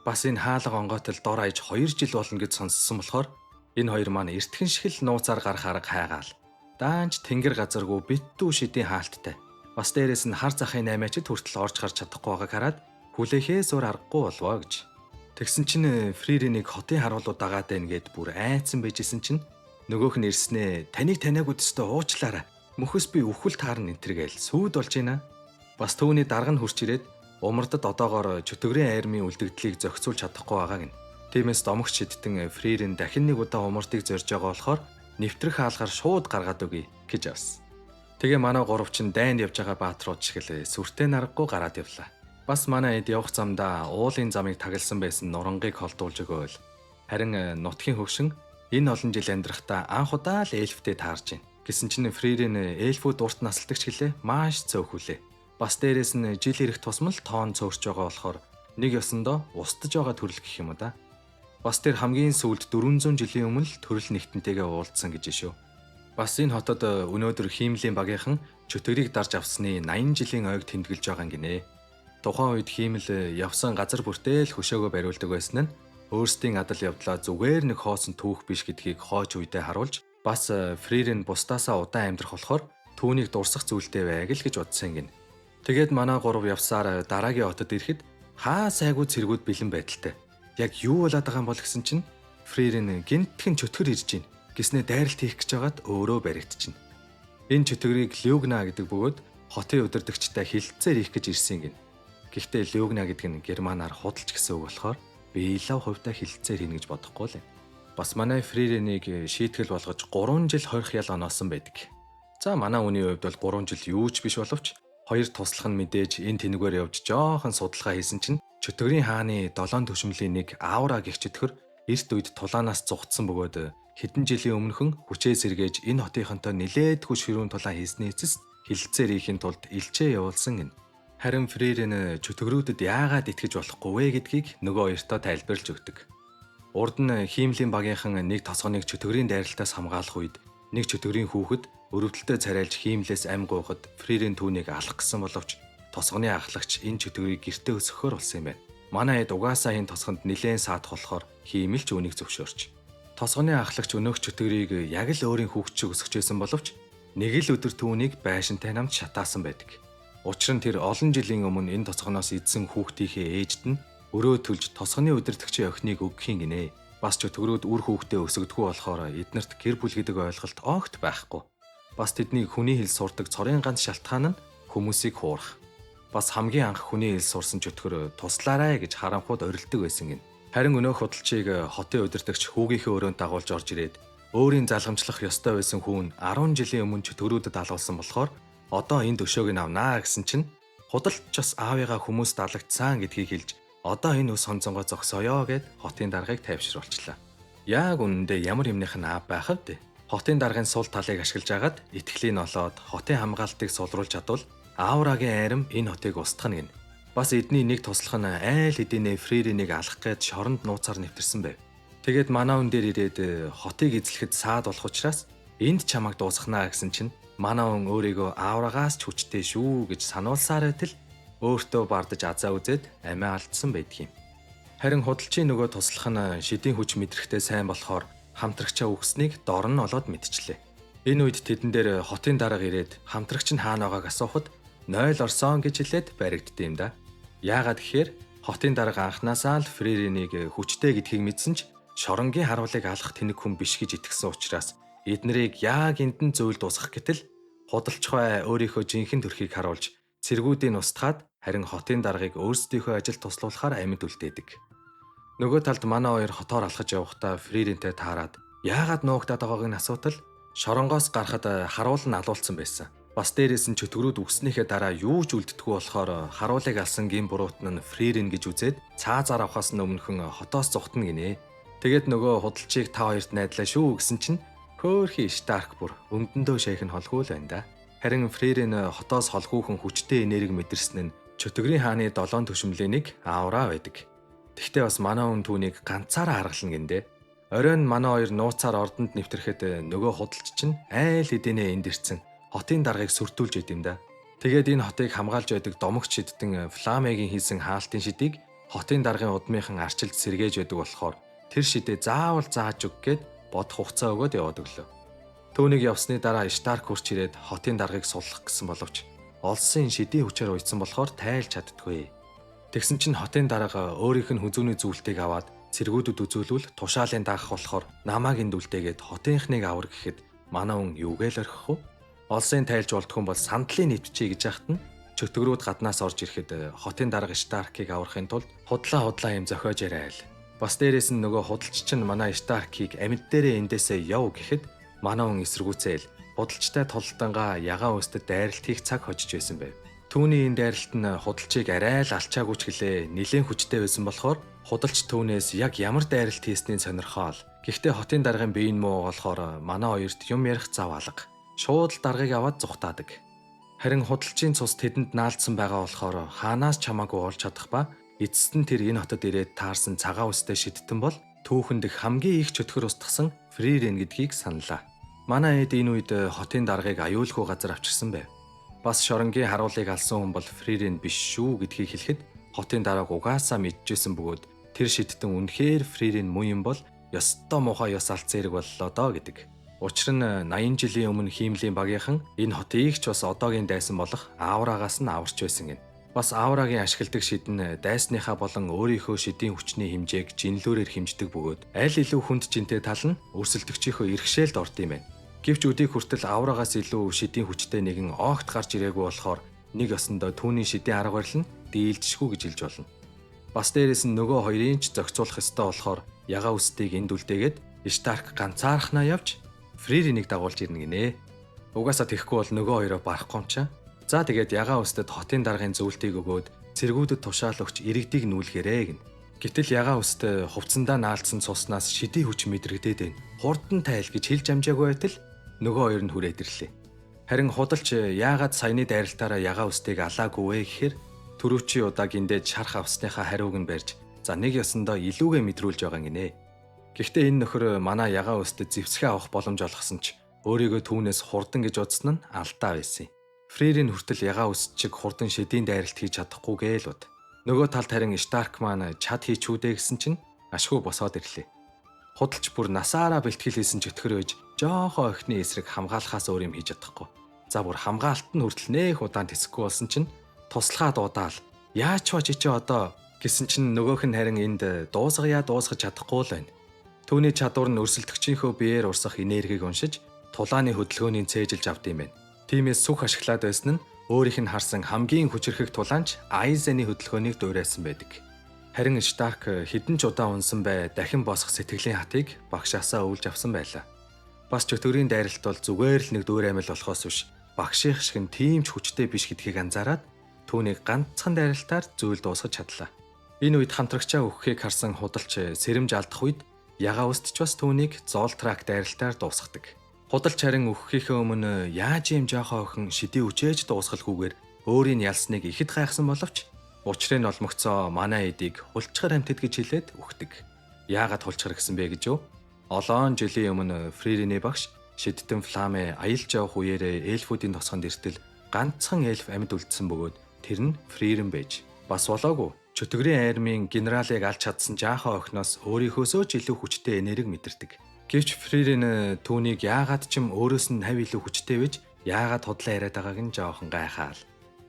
Бас энэ хаалга онгойтол дор хаяж 2 жил болно гэж сонссон болохоор энэ хоёр маань эртхэн шиг л нууцаар гарах арга хайгаал. Даанч тэнгэр газаргүй битүү шидийн хаалттай. Бас дээрэс нь хар захын 8-ачд хүртэл орж гарч чадахгүй байгааг хараад хүлээхээ зур аргагүй болвоо гэж. Тэгсэн чинь Фриренийг хотын харуулууд дагаад байна гэд бүр айцсан байжсэн чинь нөгөөх нь ирснээ таныг таниаг үстэ уучлаарай. Мөхөс би өвхөл таарна энтэр гээл сүйд болж байна. Бас түүний дарга нь хурч ирээд умардад одоогоор чөтгөрийн айрмын үлдэгдлийг зохицуулж чадахгүй байгаа гин. Тиймээс домогч шидтэн Фрирен дахин нэг удаа умардыг зорж байгаа болохоор нэвтрэх хаалгаар шууд гаргаад өгье гэж авсан. Тэгээ манай гурав чинь дайнд явж байгаа баатрууд шиг л сүртэй наргагүй гараад явлаа. Бас манай эд явах замдаа уулын замыг тагласан байсан нурангыг холдуулж өгөөл. Харин нутгийн хөгшин энэ олон жил амьдрахтаа анх удаа л эльфтэй таарж байна. Гэсэн чинь Фрирен эльфүүд урт насалдагч гэлээ маш цөөхүлээ. Бас дээрэс нь жил ирэх тусмал тоон цөөрч байгаа болохоор нэг ёсондоо устж байгаа төрөл гэх юм уу да. Бас тэр хамгийн сүүлд 400 жилийн өмнө л төрөл нэгтэнтэйгээ уулзсан гэж шүү. Бас энэ хотод өнөөдөр Хиймлийн багийнхан чөтгөрийг дарж авсны 80 жилийн ойг тэмдэглэж байгаа гинэ. Тухайн үед Хиймэл явсан газар бүртэл хөшөөгөө бариулдаг байсан нь өөрсдийн адал явдлаа зүгээр нэг хоосон түүх биш гэдгийг хойч үедээ харуулж бас Фрирен бусдаасаа удаан амьдрах болохоор түүнийг дурсах зүйлтэй байг л гэж бодсон гин. Тэгээд манай гурав явсаар дараагийн хотод ирэхэд хаа сайгүй цэргүүд бэлэн байдалтай. Яг юу болоод байгаа юм бол гэсэн чинь Фрирен гинтхэн чөтгөр ирж гин гэснээ дайралт хийх гэж байгаад өөрөө баригдчихна. Энэ чөтгөрийг Люгна гэдэг бөгөөд хотын удирдагчтай хилцээр хийх гэж ирсэн гин. Гэхдээ Люгна гэдэг нь германаар худалч гэсэн үг болохоор би лав хувьдаа хилцээр хийнэ гэж бодохгүй л. Бас манай Фриреныг шийтгэл болгож 3 жил хорих ял оноосон байдаг. За манай үний хувьд бол 3 жил юу ч биш боловч хоёр туслах нь мэдээж энэ тэнэгээр явж жоохон судалгаа хийсэн чинь чөтгөрийн хааны 7 төшмөлийн нэг Аура гэх чөтгөр эрт үед тулаанаас зугтсан бөгөөд хэдэн жилийн өмнөхөн хүчээ сэргээж энэ хотынхонтой нилээдгүй ширүүн тулаан хийсний эцэст хилцээр хийхин тулд илчээ явуулсан гин. Харин Фрирен чөтгөрүүдэд яагаад итгэж болохгүй вэ гэдгийг нөгөө хоёртоо тайлбарлаж өгдөг. Урд нь Хиймлийн багийнхан нэг тосгоныг чөтгөрийн дайралтаас хамгаалах үед нэг чөтгөрийн хүүхэд өрөвдөлтөй царайлж Хиймлээс ам гоохот Фрирен түүнийг алах гэсэн боловч тосгоны ахлагч энэ чөтгөрийг гэртээ өсгөхөр болсон юм байна. Манай эд угаасаа энэ тосгонд нилээн саадах болохоор Хиймэл ч үүнийг зөвшөөрч. Тосгоны ахлагч өнөөх чөтгөрийг яг л өөрийн хүүхэд шиг өсгөж байсан боловч нэг л өдөр түүнийг байшинтай намд шатаасан байдаг. Учир нь тэр олон жилийн өмнө энэ тосгоноос идсэн хүүхдийнхээ ээжд нь өрөө төлж тосгоны удирдагчийн охиныг өгөхийн гинэ. Бас чөтгөрүүд үр хүүхдээ өсгөдгөө болохоор эднэрт гэр бүл гэдэг ойлголт огт байхгүй. Бас тэдний хүний хэл сурдаг цорын ганц шалтгаан нь хүмүүсийг хуурах. Бас хамгийн анх хүний хэл сурсан чөтгөр туслаарай гэж харанхууд орилдог байсан гин. Харин өнөөх худалчийг хотын удирдагч хүүгийнхээ өрөөнд дагуулж орж ирээд өөрийн залгамжлах ёстой байсан хүн 10 жилийн өмнө чөтгөрүүдэд алуулсан болохоор одоо энэ төшөөг нь авнаа гэсэн чинь худалч бас аавыгаа хүмүүс далагдсан гэдгийг хэлж одоо энэ ус хонцонгоо зогсоёо гэд хотын даргаыг тайвшруулчлаа. Яг үнэндээ ямар юмных нь аав байх вэ? Хотын даргын сул талыг ашиглаж агаад итгэлийг олоод хотын хамгаалтыг сулруулж чадвал Аурагийн айрам энэ хотыг устгах нь гин. Бас эдний нэг туслах нь айл хэдийнэ Фриреныг алах гээд шоронд нууцаар нэвтэрсэн байв. Тэгээд манай хүн дээр ирээд хотыг эзлэхэд саад болох учраас энд чамайг дуусгахнаа гэсэн чинь манай хүн өөрийгөө Аурагаас ч хүчтэй шүү гэж сануулсаар байтал өөртөө бардаж азаа үзээд амиа алдсан байдг юм. Харин худалчийн нөгөө туслах нь шидийн хүч мэдрэхтэй сайн болохоор хамтрагчаа үгснийг дор нь олоод мэдчихлээ. Энэ үед тэдэн дээр хотын дарга ирээд хамтрагч нь хаана байгааг асуухад 0 орсон гэж хэлээд баригддаг юм да. Яагаад гэхээр хотын дарга анхнаасаа л Фриренийг хүчтэй гэдгийг мэдсэн ч шоронгийн харуулыг алах тэнэг хүн биш гэж итгэсэн учраас эднэрийг яг эндэн зөвлөд усгах гэтэл худалчхай өөрийнхөө жинхэнэ төрхийг харуулж цэргүүдийн устгаад харин хотын даргаыг өөрсдийнхөө ажилд туслуулахаар амьд үлдээдэг. Нөгөө талд манай хоёр хотоор алхаж явахдаа Фрирентэй таарад яагаад нуугдаад байгааг нь асуутал шоронгоос гарахад харуул нь алуулсан байсан. Бас дээрээс нь чөтгөрүүд үгснийхээ дараа юу ч үлддэггүй болохоор харуулыг алсан гин буруутан нь Фрирен гэж үзээд цаазаар авахаас нь өмнөхөн хотоос зугтна гинэ. Тэгээд нөгөө худалчийг та хоёрт найдлаа шүү гэсэн чинь хөөхий Старк бүр өмдөндөө шейх нь холгүй л байна да. Харин Фрирен хотоос холгүйхэн хүчтэй энерги мэдэрсэн нь чөтгөрийн хааны 7 төшмөлийн нэг аавра байдаг. Тэгтээ бас манай хүн түүнийг ганцаараа харгална гиндэ. Оройн манай хоёр нууцаар ордонд нэвтрэхэд нөгөө худалч чинь айл хэдийнэ энд ирсэн хотын даргаыг сүртүүлж байд юм да. Тэгээд энэ хотыг хамгаалж байдаг домогч шидтэн Фламегийн хийсэн хаалтын шидийг хотын даргын удмынхан арчилж сэргээж байдаг болохоор тэр шидээ заавал зааж өг гээд бодох хугацаа өгөөд яваад өглөө. Түүнийг явсны дараа Старк хурч ирээд хотын даргаыг суллах гэсэн боловч олсон шидийн хүчээр уйдсан болохоор тайлж чаддгүй. Тэгсэн чинь хотын дарга өөрийнх нь хүзүүний зүйлтийг аваад цэргүүдэд үзүүлвэл тушаалын даах болохоор намааг энд үлдээгээд хотынхныг авар гэхэд манай хүн юугээл орхих вэ? Олсын тайлж болдгоо бол сандлын нэвтчихье гэж яхад нь чөтгөрүүд гаднаас орж ирэхэд хотын дарга Старкийг аврахын тулд худлаа юм зохиож яриа л. Бас дээрээс нь нөгөө худалч чинь манай Старкийг амьд дээрээ эндээсээ яв гэхэд манай хүн эсэргүүцээл худалчтай тололтонгаа ягаан өсдөд дайралт хийх цаг хожиж байсан байв. Түүний энэ дайралт нь худалчийг арай л алчаагүй ч гэлээ нэлээд хүчтэй байсан болохоор худалч түүнээс яг ямар дайралт хийсний сонирхол. Гэхдээ хотын даргын биеийн муу болохоор манай хоёрт юм ярих зав алга. Шууд л даргыг аваад зүхтаадаг. Харин худалчийн цус тэдэнд наалдсан байгаа болохоор хаанаас чамаагүй олж чадах ба эцэст нь тэр энэ хотод ирээд таарсан цагаан үстэй шидтэн бол түүхэнд хамгийн их чөтгөр устгасан Фрирен гэдгийг саналаа. Манай эд энэ үед хотын даргаыг аюулгүй газар авчирсан байв. Бас шоронгийн харуулыг алсан хүн бол Фрирен биш шүү гэдгийг хэлэхэд хотын даргааг угаасаа мэдчихсэн бөгөөд тэр шидтэн үнэхээр Фрирен муу юм бол ёстой муухай ёс алц зэрэг боллоо доо гэдэг. Учир нь 80 жилийн өмнө хиймлийн багийнхан энэ хотыг ч бас одоогийн дайсан болох аавраагаас нь аварч байсан гин. Бас ааврагийн ашигладаг шид нь дайсныхаа болон өөрийнхөө шидийн хүчний хэмжээг жинлүүрээр хэмждэг бөгөөд аль илүү хүнд жинтэй тал нь өрсөлдөгчийнхөө иргэшээлд орд юм байна. Гэвч өдийг хүртэл аавраагаас илүү шидийн хүчтэй нэгэн огт гарч ирээгүй болохоор нэг ёсондоо түүний шидийн арга барил нь дийлжшгүй гэж хэлж болно. Бас дээрээс нь нөгөө хоёрын ч зохицуулах ёстой болохоор ягаа үстийг энд үлдээгээд Старк ганцаархнаа явж Фриренийг дагуулж ирнэ гинэ. Угаасаа тэхгүй бол нөгөө хоёроо барахгүй юм чаа. За тэгээд ягаан үстэд хотын даргын зөвлөлтийг өгөөд цэргүүдэд тушаал өгч иргэдийг нүүлгээрэй гин. Гэтэл ягаан үст хувцсандаа наалдсан цуснаас шидийн хүч мэдрэгдээд байна. Хурдан тайл гэж хэлж амжаагүй байтал нөгөө хоёр нь хүрээд ирлээ. Харин худалч яагаад саяны дайралтаараа ягаан үстийг алаагүй вэ гэхээр түрүүчийн удааг эндэж шарх авсныхаа хариуг нь барьж за нэг ёсондоо илүүгээ мэдрүүлж байгаа гинэ. Гэхдээ энэ нөхөр манай ягаан үстэд зэвсгээ авах боломж олгосон ч өөрийгөө түүнээс хурдан гэж бодсон нь алдаа байсан. Фрирен хүртэл ягаан үст чиг хурдан шидийн дайралт хийж чадахгүй гэлүүд. Нөгөө талд харин Старк маань чад хийчүүдээ гэсэн чинь ашгүй босоод ирлээ. Худалч бүр насаараа бэлтгэл хийсэн чөтгөр өж жоохоо охины эсрэг хамгаалахаас өөр юм хийж чадахгүй. За бүр хамгаалалт нь хүртэл нэх удаан тэсэхгүй болсон чинь туслахаа дуудаал. Яач ба чи одоо гэсэн чинь нөгөөх нь харин энд дуусгая дуусгаж чадахгүй л байна. Түүний чадвар нь өрсөлдөгчийнхөө биеэр урсах энергийг уншиж тулааны хөдөлгөөний цээжилж авд юм байна. Тиймээс сүх ашиглаад байсан нь өөрийнх нь харсан хамгийн хүчрхэг тулаанч Айзены хөдөлгөөнийг дуурайсан байдаг. Харин Старк хэдэн ч удаан унсан бай дахин босох сэтгэлийн хатыг багшаасаа өвлж авсан байлаа. Бас чөтгөрийн дайралт бол зүгээр л нэг дуураймал болохоос биш багшийн шиг нь тийм ч хүчтэй биш гэдгийг анзаараад түүнийг ганцхан дайралтаар зүйл дуусгаж чадлаа. Энэ үед хамтрагчаа өгөхийг харсан худалч сэрэмж алдах үед ягаан үст ч бас түүнийг зоолтрак дайралтаар дуусгадаг. Худалч харин өгөхийнхээ өмнө яаж юм жоохоо охин шидийн үчээж дуусгалгүйгээр өөрийн ялсныг ихэд гайхсан боловч учрыг нь олмогцоо манай эдийг хулчгар хамтд гэж хэлээд өгдөг. Яагаад хулчгар гэсэн бэ гэж юу? Олоон жилийн өмнө Фрирений багш шидтэн Фламе аялж явах үеэрээ эльфүүдийн тосгонд иртэл ганцхан эльф амьд үлдсэн бөгөөд тэр нь Фрирен байж бас болоогүй. Чөтгөрийн армийн генералыг алж чадсан жаахан охиноос өөрийнхөөсөө ч илүү хүчтэй энерги мэдэрдэг. Гэвч Фрирен түүнийг яагаад ч юм өөрөөс нь 50 илүү хүчтэй байж яагаад худлаа яриад байгааг нь жоохон гайхаал.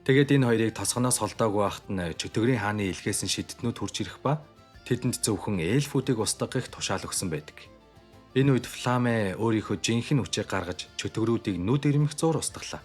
Тэгээд энэ хоёрыг тосгоноос холдоогүй байхад нь чөтгөрийн хааны илгээсэн шидтнүүд хурж ирэх ба тэдэнд зөвхөн эльфүүдийг устгахыг тушаал өгсөн байдаг. Энэ үед Фламе өөрийнхөө жинхэнэ хүчийг гаргаж чөтгөрүүдийг нүд ирмэх зуур устгалаа.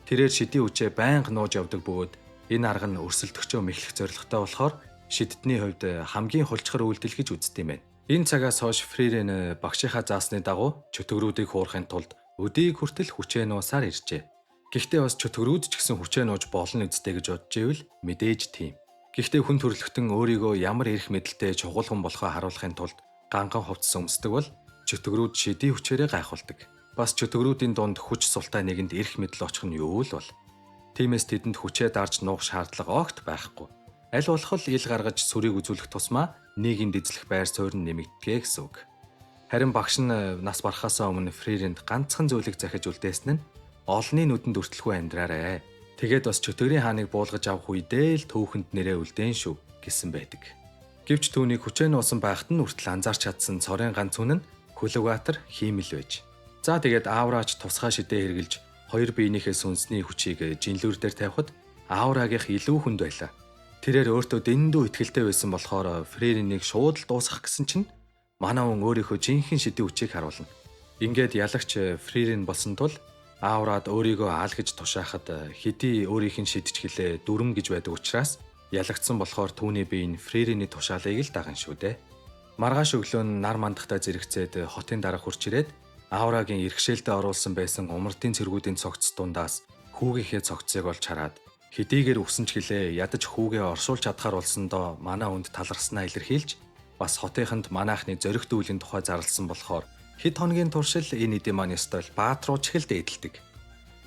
Тэрээр шидийн хүчээ байнга нууж явдаг бөгөөд энэ арга нь өрсөлдөгчөө мэхлэх зорилготой болохоор шиддний хувьд хамгийн хулчгар үйлдэл гэж үздэг юм байна. Энэ цагаас хойш Фрирен багшийнхаа заасны дагуу чөтгөрүүдийг хуурахын тулд өдийг хүртэл хүчээ нуусаар иржээ. Гэхдээ бас чөтгөрүүд ч гэсэн хүчээ нууж болно үсттэй гэж бодож ивэл мэдээж тийм. Гэхдээ хүн төрлөختөн өөрийгөө ямар эрх мэдэлтэй чухалхан болохоо харуулахын тулд ганган хувцас өмсдөг бол чөтгөрүүд шидийн хүчээрээ гайхуулдаг. Бас чөтгөрүүдийн дунд хүч султай нэгэнд эрх мэдэл очих нь юу л бол. Тиймээс тэдэнд хүчээ дарж нуух шаардлага огт байхгүй. Аль болох ил гаргаж сүрийг үзүүлэх тусмаа нийгэмд эзлэх байр суурь нь нэмэгдэгэ гэсэн үг. Харин багш нь нас барахаасаа өмнө Фриренд ганцхан зүйлийг захиж үлдээсэн нь олонний нүдэнд өртөлгүй амьдраарай. Тэгээд бас чөтгөрийн хааныг буулгаж авах үедээ л түүхэнд нэрээ үлдээн шүү гэсэн байдаг. Гэвч түүнийг хүчээ нуусан байхад нь хүртэл анзаарч чадсан цорын ганц үнэн нь Хөлөвгатар хиймэл байж. За тэгээд аавраач тусгай шидээ хэрглэж хоёр биенийхээ сүнсний хүчийг жинлүүр дээр тавихад аавраагийнх илүү хүнд байлаа. Тэрээр өөртөө дэндүү ихтгэлтэй байсан болохоор Фриренийг шууд л дуусгах гэсэн чинь манай хүн өөрийнхөө жинхэнэ шидийн хүчийг харуулна. Ингээд ялагч Фрирен болсон тул аавраад өөрийгөө аал гэж тушаахад хэдий өөрийнх нь шидэж хэлээ дүрм гэж байдаг учраас ялагдсан болохоор түүний бие нь Фрирений тушаалыг л даган шүү дээ. Маргааш өглөө нь нар мандахтай зэрэгцээд хотын дарга хурч ирээд ааврагийн иргэшээлтэд оруулсан байсан умартын цэргүүдийн цогц дундаас хүүгийнхээ цогцыг олж хараад хэдийгээр өгсөн ч гэлээ ядаж хүүгээ оршуулж чадхаар болсон доо манай хүнд талархснаа илэрхийлж бас хотынханд манайхны зоригт үеийн тухай зарласан болохоор хэд хоногийн туршил энэ эдийн маань ёстой баатрууч хэл дээдэлдэг.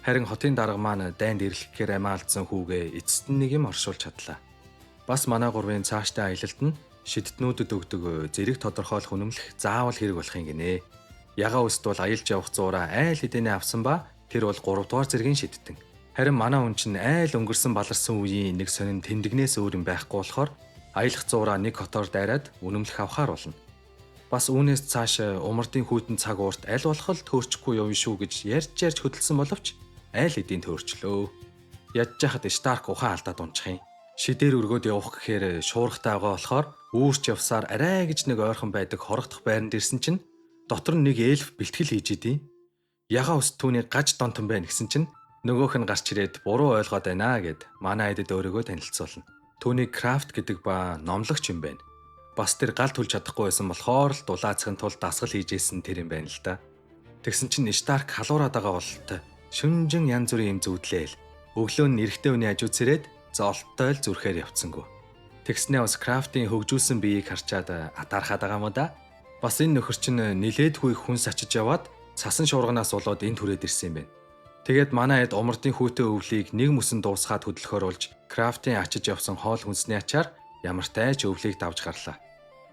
Харин хотын дарга маань дайнд ирэхлэхээр амиа алдсан хүүгээ эцэст нь нэг юм оршуулж чадлаа. Бас манай гурвын цаашдаа аялалд нь шидтнүүдэд өгдөг зэрэг тодорхойлох үнэмлэх заавал хэрэг болох юм гинэ. Ягаа үст бол аялж явах зуураа айл хэдийнэ авсан ба тэр бол 3 дугаар зэргийн шидтэн. Харин манай хүн чинь айл өнгөрсөн баларсан үеийн нэг сонин тэмдэгнээс өөр юм байхгүй болохоор аялах зуураа нэг хотоор дайраад үнэмлэх авахар болно. Бас үүнээс цааш умардын хүйтэн цаг уурт аль болох л төөрчихгүй явна шүү гэж ярьж хөдөлсөн боловч айл хэдийн төөрчлөө. Ядж яхад Старк ухаан алдаад унчих юм. Шидээр өргөөд явах гэхээр шуурхтай байгаа болохоор үүрч явсаар арай гэж нэг ойрхон байдаг хорогдох байранд ирсэн чинь дотор нь нэг эльф бэлтгэл хийж идэв. Ягаа ус түүнийг гаж донтон байна гэсэн чинь нөгөөх нь гарч ирээд буруу ойлгоод байна гэд манай айдад өөрийгөө танилцуулна. Түүнийг Крафт гэдэг ба номлогч юм байна. Бас тэр гал түлж чадахгүй байсан болохоор л дулаацахын тулд дасгал хийж ийсэн тэр юм байна л да. Тэгсэн чинь Старк халуураад байгаа бололтой шүнжин янз бүрийн юм зүудлээл. Өглөө нь эрэгтэй хүний хажууд сэрээд золттой л зүрхээр явцсангүй. Тэгснээ бас Крафтын хөгжүүлсэн биеийг харчаад атаархаад байгаа юм да. Бас энэ нөхөр чинь нилээдгүй хүнс ачиж яваад цасан шуурганаас болоод энэ түрээд ирсэн юм байна. Тэгээд манай хэд умартын хүүтэй өвлийг нэг мөсөн дуусгаад хөдлөхөөр болж Крафтын ачиж явсан хоол хүнсний ачаар ямартай ч өвлийг давж гарлаа.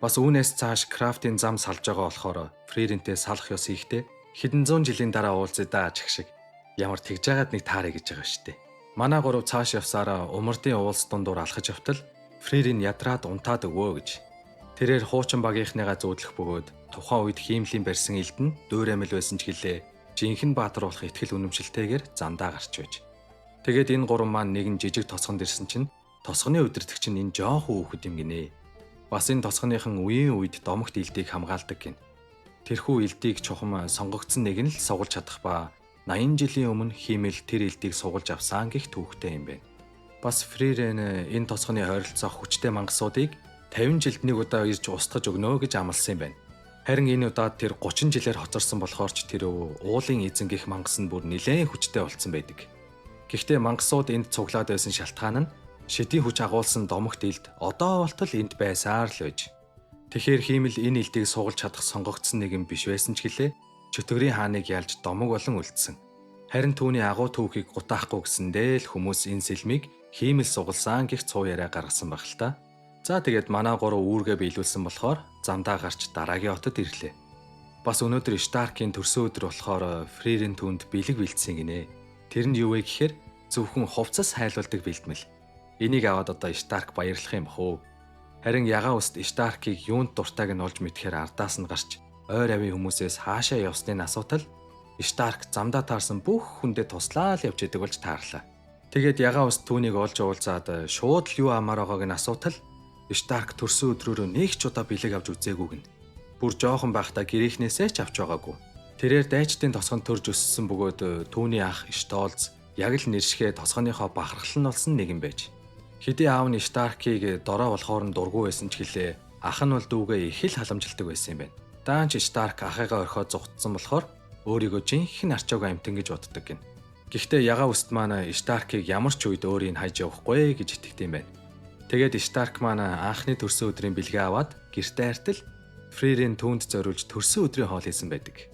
Бас үүнээс цааш Крафтын зам салж байгаа болохоор Фрирентэй салах ёс хийхдээ хэдэн зуун жилийн дараа уулзъя да ачиг шиг ямар тэгж яагаад нэг таарэ гэж байгаа штэ. Манай гурав цааш явсараа умардын уулс дундуур алхаж явтал Фрирен ядраад унтаад өгөө гэж. Тэрээр хуучин багийнхныгаа зүүдлэх бөгөөд тухайн үед хиймлийн барьсан элд нь дуураймал байсан ч гэлээ жинхэнэ баатар болох итгэл үнэмшилтэйгээр замдаа гарч байж. Тэгээд энэ гурван маань нэгэн жижиг тосгонд ирсэн чинь тосгоны удирдагч нь энэ жоохон хүүхэд юм гинэ. Бас энэ тосгоныхан үеийн үед домогт элдийг хамгаалдаг гин. Тэрхүү элдийг чухам сонгогдсон нэг нь л сугалж чадах ба 80 жилийн өмнө хиймэл тэр элдийг сугалж авсан гэх түүхтэй юм байна. Бас Фрирен энэ тосгоны ойролцоох хүчтэй мангасуудыг 50 жилд нэг удаа ирж устгаж өгнө гэж амласан юм байна. Харин энэ удаад тэр 30 жилээр хоцорсон болохоор ч тэр уулын эзэн гих мангас нь бүр нэлээд хүчтэй болцсон байдаг. Гэхдээ мангасууд энд цуглаад байсан шалтгаан нь шидийн хүч агуулсан домогт элд одоо болтол энд байсаар л байж. Тэгэхээр хиймэл энэ элдийг сугалж чадах сонгогдсон нэг юм биш байсан ч гэлээ чөтгөрийн хааныг ялж домог болон үлдсэн. Харин түүний агуу түүхийг гутаахгүй гэсэндээ л хүмүүс энэ сэлмийг хиймэл сугалсан гих цуу яриа гаргасан баг л та. За тэгээд манай гурав үүргээ биелүүлсэн болохоор замдаа гарч дараагийн хотод ирлээ. Бас өнөөдөр Старкийн төрсөн өдөр болохоор Фрирен түнд бэлэг бэлдсэн гинэ. Тэр нь юу вэ гэхээр зөвхөн хувцас хайлуулдаг бэлтгэл. Энийг аваад одоо Старк баярлах юм бахөө. Харин ягаа уст Старкийг юунд дуртайг нь олж мэдхээр ардаас нь гарч ойр авийн хүмүүсээс хаашаа явсныг асуутал Старк замдаа таарсан бүх хүндээ туслаа л явж идэг болж таарлаа. Тэгээд ягаа уст түүнийг олж уулзаад шууд л юу амаар байгааг нь асуутал Старк төрсөн өдрөөрөө нэг ч удаа бэлэг авч үзээгүйг нь. Бүр жоохон байхдаа гэрийнхнээсээ ч авч байгаагүй. Тэрээр дайчдын тосгонд төрж өссөн бөгөөд түүний ах Штолз яг л нэршгээ тосгоныхоо бахархал нь болсон нэгэн байж. Хэдий аав нь Старкийг дорой болохоор нь дургүй байсан ч гэлээ ах нь бол дүүгээ их л халамжилдаг байсан юм байна. Даанч Старк ахыгаа орхиод зугтсан болохоор өөрийгөө жинхэнэ арчаагүй амтан гэж боддог гин. Гэхдээ ягаа үст маань Старкийг ямар ч үед өөрийг хайж явахгүй гэж итгэдэг юм байна. Тэгээд Старк маань анхны төрсөн өдрийн бэлгээ аваад гэртээ артал Фририйн түүнд зориулж төрсөн өдрийн хоол хийсэн байдаг.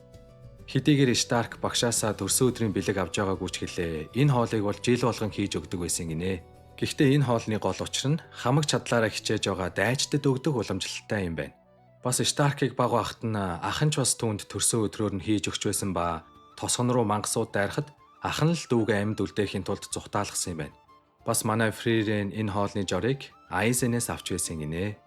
Хэдийгээр Старк багшаасаа төрсөн өдрийн бэлэг авж байгаагүй ч гэлээ энэ хоолыг бол жил болгон хийж өгдөг байсан гинэ. Гэхдээ энэ хоолны гол учир нь хамаг чадлаараа хичээж байгаа дайчдад өгдөг уламжлалтай юм байна. Бас Старкийг баг багт нь ах нь ч бас түүнд төрсөн өдрөөр нь хийж өгч байсан ба тосгон руу мангасууд дайрахад ах нь л дүүгээ амьд үлдээхийн тулд зүхтаалгасан юм байна. Бас манай Фририйн энэ хоолны жорыг Айзенээс авч байсан гинэ.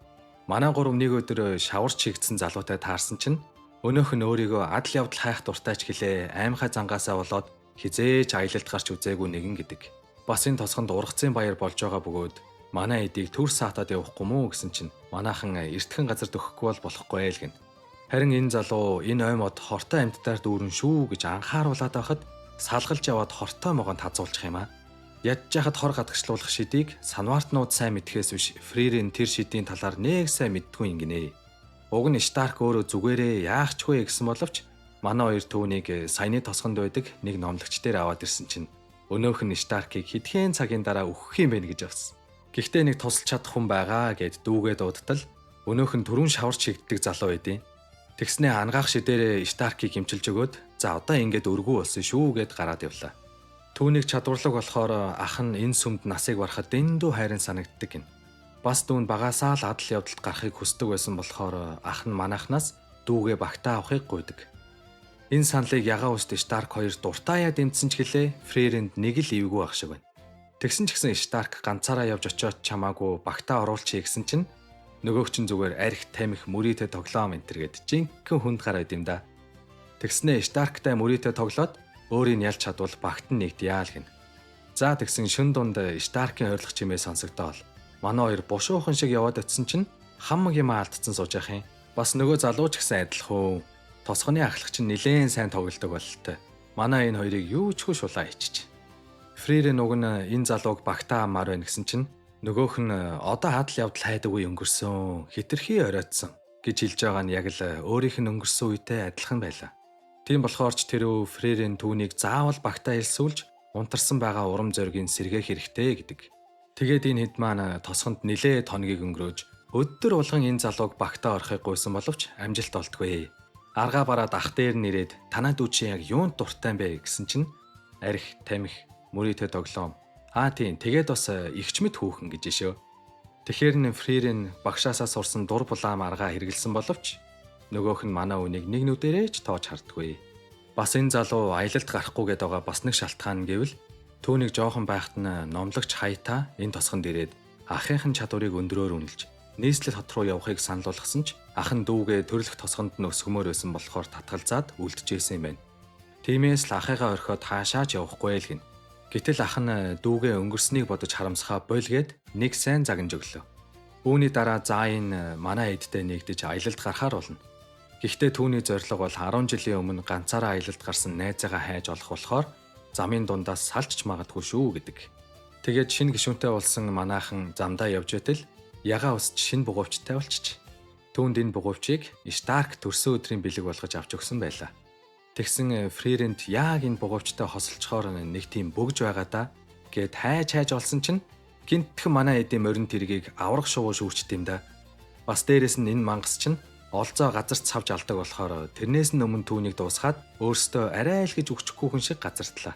Манай гурав нэг өдөр шаварч чигдсэн залуутай таарсан чинь өнөөх нь өөрийгөө адал явдал хайх дуртай ч гэлээ аймхай зангаасаа болоод хизээж аялалд гарч үзээгүй нэгэн гэдэг. Бас энэ тосгонд ургацын баяр болж байгаа бөгөөд манай эдийг төр саатаад явахгүй мүү гэсэн чинь манайхан эртхэн газар дөхөхгүй бол болохгүй л гин. Харин энэ залуу энэ ой мод хортой амьтдаар дүүрэн шүү гэж анхааруулад байхад салгалж яваад хортой могонд хазуулчих юм аа. Ядж яхад хор гадагшлуулах шидийг санваартнууд сайн мэдхээс биш Фририйн тэр шидийн талаар нэг сайн мэддгүй юм гинэ. Уг нь Старк өөрөө зүгээрээ яах ч вэ гэсэн боловч манай хоёр түүнийг саяны тосгонд байдаг нэг номлогч дээр аваад ирсэн чинь өнөөх нь Старкийг хэдхэн цагийн дараа өөхөх юм бэ гэж авсан. Гэхдээ нэг тусалж чадах хүн байгаа гэд дүүгээ дуудтал өнөөх нь түрүүн шаварч хигддэг залуу байдیں۔ Тэгснээ ангаах шидээрээ Старкийг хэмчилж өгөөд за одоо ингээд өргүү болсон шүү гэд гараад явлаа. Түүнийг чадварлаг болохоор ах нь энэ сүмд насыг барахад дэндүү хайрын санагддаг гин. Бас дүүн багасаа л адал явдалд гарахыг хүсдэг байсан болохоор ах нь манайхнаас дүүгээ багтаа авахыг гуйдаг. Энэ саналыг ягаа үст Старк хоёр дуртаяа дэмжсэн ч гэлээ Фриринд нэг л ивгүй ах шиг байна. Тэгсэн ч гэсэн Старк ганцаараа явж очиод чамаагүй багтаа оруулчихъя гэсэн чинь нөгөөч нь зүгээр арх тамхи мөрийтэй тоглоом энтергээд жинхэнэ хүнд гараад юм да. Тэгснээ Старктай мөрийтэй тоглоод өөрийг ялж чадвал багт нь нэгдъя л гин. За тэгсэн шөн дунд Старкийн хорилох чимээ сонсогдоол. Манай хоёр бушуухан шиг яваад очисон чинь хамаг юм алдсан сууж явах юм. Бас нөгөө залуу ч гэсэн адилхан. Тосгоны ахлах чинь нилээн сайн тоглодог бололтой. Манай энэ хоёрыг юу ч хөө шулаа ичиж. Фририйн уг нь энэ залууг багтаа амаар байна гэсэн чинь нөгөөх нь одоо хадал явдал хайдаг үе өнгөрсөн, хитрхи оройтсон гэж хэлж байгаа нь яг л өөрийнх нь өнгөрсөн үетэй адилхан байлаа. Тийм болохоор ч тэрөө Фририйн түүнийг заавал багтаа илсүүлж унтарсан байгаа урам зоригийн сэргээх хэрэгтэй гэдэг. Тэгээд энэ хэд маань тосгонд нилээ тоногийг өнгөрөөж өдөр болгон энэ залууг багтаа орохыг гуйсан боловч амжилт олдгүй. Аргаа бараад ах дээр нэрээд танаа дүү чи яг юунд дуртай юм бэ гэсэн чинь арх, тамхи, мөрийтэй тоглоом. Тийм тэгээд бас игч мэд хүүхэн гэж шөө. Тэгэхээр н Фририйн багшаасаа сурсан дур булаам аргаа хэрэгэлсэн боловч нөгөөх нь манай үнийг нэг нүдэрээ ч тоож хардггүй. Бас энэ залуу аялалд гарахгүй гээд байгаа бас нэг шалтгаан гэвэл түүнийг жоохон байхад нь номлогч хаятаа энэ тосгонд ирээд ахынхын чадварыг өндрөөр үнэлж нийслэл хот руу явахыг санал болгосон ч ах нь дүүгээ төрөлх тосгонд нь өсгмөр байсан болохоор татгалзаад үлдэжсэн юм байна. Тиймээс л ахыгаа орхиод хаашаач явахгүй л гин. Гэтэл ах нь дүүгээ өнгөрснийг бодож харамсахаа болгээд нэг сайн загнаж өглөө. Үүний дараа за энэ манай эдтэй нэгдэж аялалд гарахаар болно. Гэхдээ түүний зорилго бол 10 жилийн өмнө ганцаараа аялалд гарсан найзаагаа хайж олох болохоор замын дундаас салжч магадгүй шүү гэдэг. Тэгээд шинэ гишүүнтэй болсон манайхан замдаа явж байтал ягаа усч шинэ бугуйчтай болчих. Түүнд энэ бугуйчийг Старк төрсөн өдрийн бэлэг болгож авч өгсөн байлаа. Тэгсэн Фриринд яг энэ бугуйчтай хосолцохоор нэг тийм бөгж байгаа да гэд хайж олсон чинь гинтхэн манай эдийн морин тэргийг аврах шувуу шүүрчт юм да. Бас дээрэс нь энэ мангас чинь олзоо газарт савж алдаг болохоор тэрнээс нь өмнө түүнийг дуусгаад өөртөө арай л гэж өгчихгүй хүн шиг газартлаа.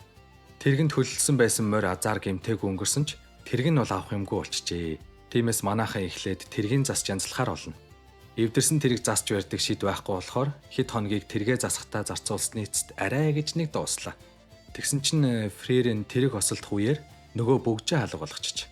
Тэргэнд хөлөлсөн байсан морь азар гэмтэйг өнгөрсөн ч тэрг нь бол авах юмгүй болчихжээ. Тиймээс манайхан эхлээд тэргийн засч янзлахаар болно. Эвдэрсэн тэрэг засч барьдаг шид байхгүй болохоор хэд хоногийг тэргээ засахтаа зарцуулсны эцэст арай гэж нэг дууслаа. Тэгсэн чинь Фририйн тэрэг хосолдох үеэр нөгөө бөгжөө халга болгочих.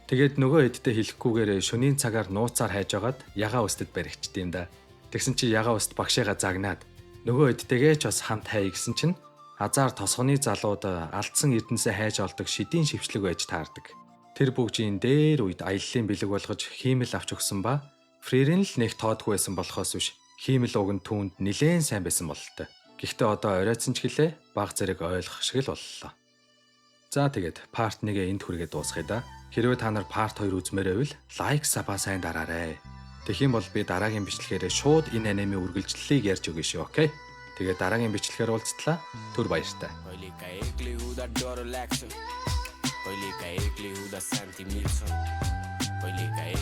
Тэгээд нөгөө эдтэй хэлэхгүйгээр шөнийн цагаар нууцаар хайж агаад ягаа үстэд баригчд юм да. Тэгсэн чи ягаа үст багшаага загнаад нөгөө эдтэйгээ ч бас хамт хай гэсэн чинь азар тосгоны залууд алдсан эрдэнэсээ хайж олдог шидийн шивчлэг байж таардаг. Тэр бүгжийн дээр үед аяллаа бэлэг болгож хиймэл авч өгсөн ба Фрирен л нэг тоодгүй байсан болохоос биш хиймэл уг нь түүнд нилээн сайн байсан бололтой. Гэхдээ одоо оройтсан ч гэлээ баг зэрэг ойлгох шиг л боллоо. За тэгээд part 1-ээ энд хүргээд дуусгая да. Хэрвээ та нар part 2 үзмээр байвал лайк сабаа сайн дараарай. Тэгэх юм бол би дараагийн бичлэгээр шууд энэ анимын үргэлжлэлийг ярьж өгье шүү, окей? Тэгээд дараагийн бичлэгээр уулзтлаа. Түр баяртай. Poi lì che è